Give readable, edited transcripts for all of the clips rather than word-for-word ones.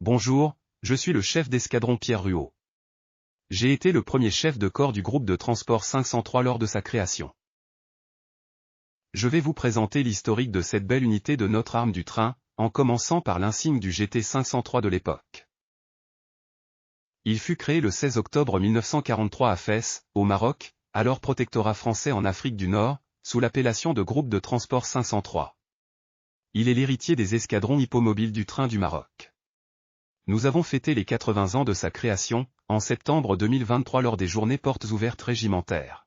Bonjour, je suis le chef d'escadron Pierre Ruot. J'ai été le premier chef de corps du groupe de transport 503 lors de sa création. Je vais vous présenter l'historique de cette belle unité de notre arme du train, en commençant par l'insigne du GT 503 de l'époque. Il fut créé le 16 octobre 1943 à Fès, au Maroc, alors protectorat français en Afrique du Nord, sous l'appellation de groupe de transport 503. Il est l'héritier des escadrons hippomobiles du train du Maroc. Nous avons fêté les 80 ans de sa création, en septembre 2023 lors des journées portes ouvertes régimentaires.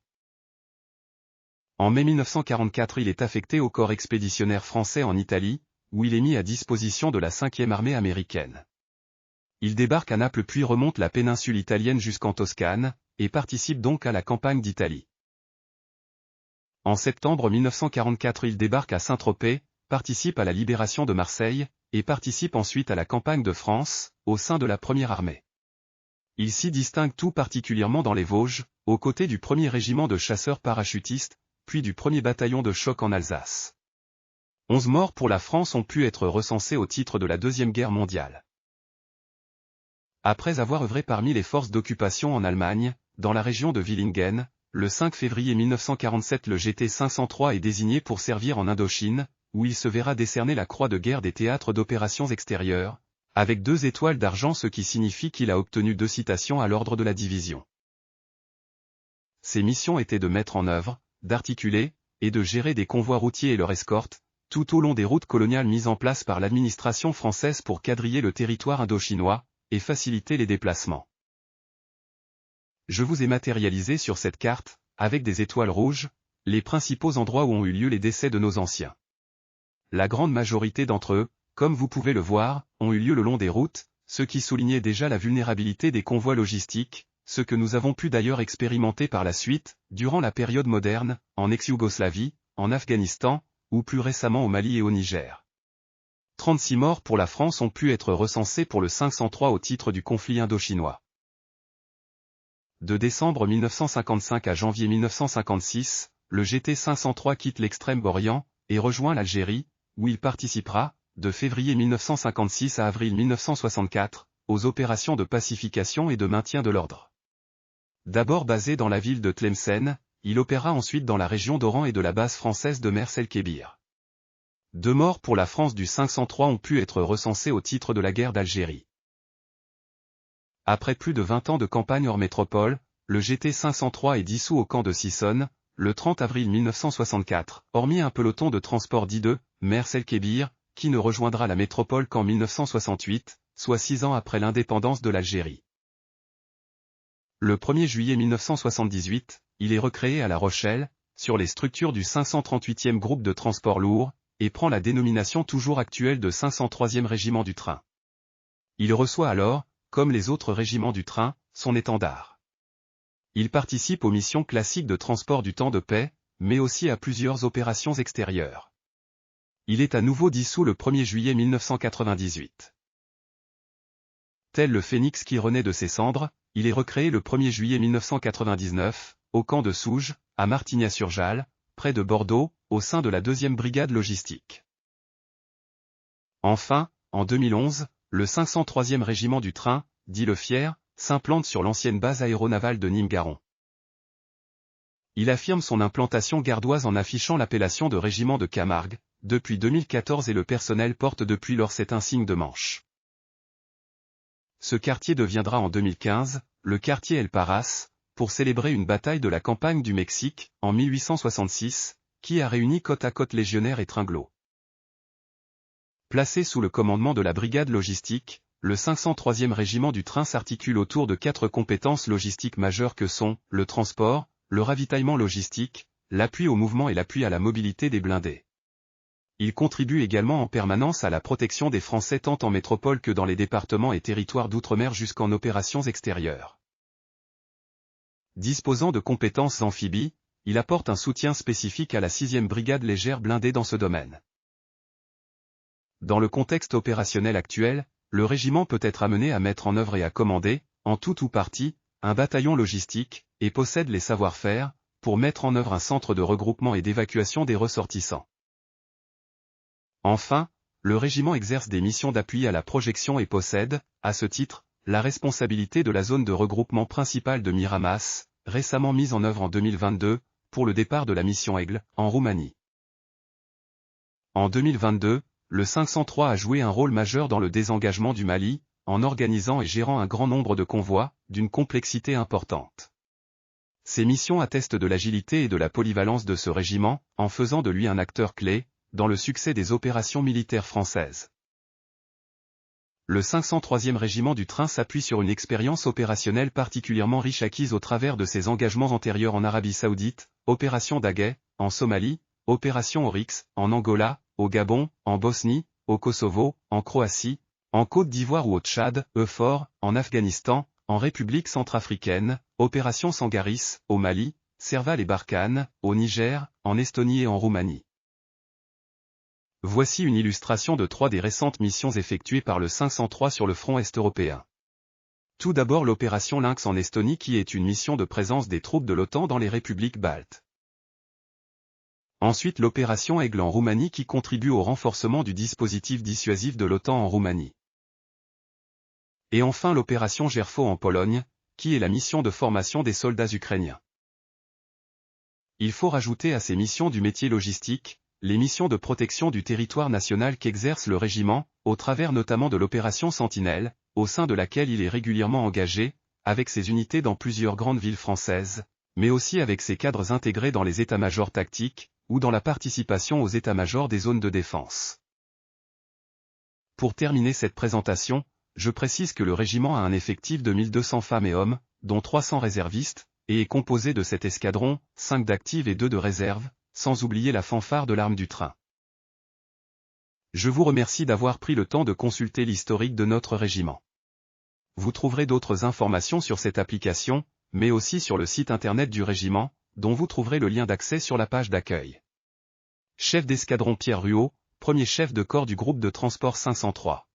En mai 1944 il est affecté au corps expéditionnaire français en Italie, où il est mis à disposition de la 5e armée américaine. Il débarque à Naples puis remonte la péninsule italienne jusqu'en Toscane, et participe donc à la campagne d'Italie. En septembre 1944 il débarque à Saint-Tropez, participe à la libération de Marseille, et participe ensuite à la campagne de France, au sein de la première armée. Il s'y distingue tout particulièrement dans les Vosges, aux côtés du 1er régiment de chasseurs parachutistes, puis du 1er bataillon de choc en Alsace. 11 morts pour la France ont pu être recensés au titre de la Deuxième Guerre mondiale. Après avoir œuvré parmi les forces d'occupation en Allemagne, dans la région de Villingen, le 5 février 1947 le GT 503 est désigné pour servir en Indochine, où il se verra décerner la Croix de guerre des théâtres d'opérations extérieures, avec 2 étoiles d'argent, ce qui signifie qu'il a obtenu 2 citations à l'ordre de la division. Ses missions étaient de mettre en œuvre, d'articuler, et de gérer des convois routiers et leur escorte, tout au long des routes coloniales mises en place par l'administration française pour quadriller le territoire indochinois, et faciliter les déplacements. Je vous ai matérialisé sur cette carte, avec des étoiles rouges, les principaux endroits où ont eu lieu les décès de nos anciens. La grande majorité d'entre eux, comme vous pouvez le voir, ont eu lieu le long des routes, ce qui soulignait déjà la vulnérabilité des convois logistiques, ce que nous avons pu d'ailleurs expérimenter par la suite, durant la période moderne, en ex-Yougoslavie, en Afghanistan, ou plus récemment au Mali et au Niger. 36 morts pour la France ont pu être recensés pour le 503 au titre du conflit indochinois. De décembre 1955 à janvier 1956, le GT 503 quitte l'Extrême-Orient, et rejoint l'Algérie, où il participera, de février 1956 à avril 1964, aux opérations de pacification et de maintien de l'ordre. D'abord basé dans la ville de Tlemcen, il opéra ensuite dans la région d'Oran et de la base française de Mers el-Kébir. 2 morts pour la France du 503 ont pu être recensés au titre de la guerre d'Algérie. Après plus de 20 ans de campagne hors métropole, le GT 503 est dissous au camp de Sissonne, le 30 avril 1964, hormis un peloton de transport dit de Mers el-Kébir, qui ne rejoindra la métropole qu'en 1968, soit 6 ans après l'indépendance de l'Algérie. Le 1er juillet 1978, il est recréé à La Rochelle, sur les structures du 538e groupe de transport lourd, et prend la dénomination toujours actuelle de 503e régiment du train. Il reçoit alors, comme les autres régiments du train, son étendard. Il participe aux missions classiques de transport du temps de paix, mais aussi à plusieurs opérations extérieures. Il est à nouveau dissous le 1er juillet 1998. Tel le phénix qui renaît de ses cendres, il est recréé le 1er juillet 1999, au camp de Souges, à Martignas-sur-Jalles, près de Bordeaux, au sein de la 2e brigade logistique. Enfin, en 2011, le 503e régiment du train, dit le Fier, s'implante sur l'ancienne base aéronavale de Nîmes-Garons. Il affirme son implantation gardoise en affichant l'appellation de régiment de Camargue, depuis 2014 et le personnel porte depuis lors cet insigne de manche. Ce quartier deviendra en 2015, le quartier El Paras, pour célébrer une bataille de la campagne du Mexique, en 1866, qui a réuni côte à côte légionnaires et tringlos. Placé sous le commandement de la brigade logistique, le 503e régiment du train s'articule autour de 4 compétences logistiques majeures que sont le transport, le ravitaillement logistique, l'appui au mouvement et l'appui à la mobilité des blindés. Il contribue également en permanence à la protection des Français tant en métropole que dans les départements et territoires d'outre-mer jusqu'en opérations extérieures. Disposant de compétences amphibies, il apporte un soutien spécifique à la 6e brigade légère blindée dans ce domaine. Dans le contexte opérationnel actuel, le régiment peut être amené à mettre en œuvre et à commander, en tout ou partie, un bataillon logistique, et possède les savoir-faire, pour mettre en œuvre un centre de regroupement et d'évacuation des ressortissants. Enfin, Le régiment exerce des missions d'appui à la projection et possède, à ce titre, la responsabilité de la zone de regroupement principale de Miramas, récemment mise en œuvre en 2022, pour le départ de la mission Aigle, en Roumanie. En 2022, le 503 a joué un rôle majeur dans le désengagement du Mali, en organisant et gérant un grand nombre de convois, d'une complexité importante. Ces missions attestent de l'agilité et de la polyvalence de ce régiment, en faisant de lui un acteur clé, dans le succès des opérations militaires françaises. Le 503e régiment du train s'appuie sur une expérience opérationnelle particulièrement riche acquise au travers de ses engagements antérieurs en Arabie Saoudite, Opération Daguet, en Somalie, Opération Oryx, en Angola, au Gabon, en Bosnie, au Kosovo, en Croatie, en Côte d'Ivoire ou au Tchad, EUFOR, en Afghanistan, en République centrafricaine, Opération Sangaris, au Mali, Serval et Barkhane, au Niger, en Estonie et en Roumanie. Voici une illustration de 3 des récentes missions effectuées par le 503 sur le front est européen. Tout d'abord l'opération Lynx en Estonie qui est une mission de présence des troupes de l'OTAN dans les républiques baltes. Ensuite l'opération Aigle en Roumanie qui contribue au renforcement du dispositif dissuasif de l'OTAN en Roumanie. Et enfin l'opération Gerfo en Pologne, qui est la mission de formation des soldats ukrainiens. Il faut rajouter à ces missions du métier logistique, les missions de protection du territoire national qu'exerce le régiment, au travers notamment de l'opération Sentinelle, au sein de laquelle il est régulièrement engagé, avec ses unités dans plusieurs grandes villes françaises, mais aussi avec ses cadres intégrés dans les états-majors tactiques, ou dans la participation aux états-majors des zones de défense. Pour terminer cette présentation, je précise que le régiment a un effectif de 1200 femmes et hommes, dont 300 réservistes, et est composé de 7 escadrons, 5 d'actives et 2 de réserve, sans oublier la fanfare de l'arme du train. Je vous remercie d'avoir pris le temps de consulter l'historique de notre régiment. Vous trouverez d'autres informations sur cette application, mais aussi sur le site internet du régiment, dont vous trouverez le lien d'accès sur la page d'accueil. Chef d'escadron Pierre Ruot, premier chef de corps du groupe de transport 503.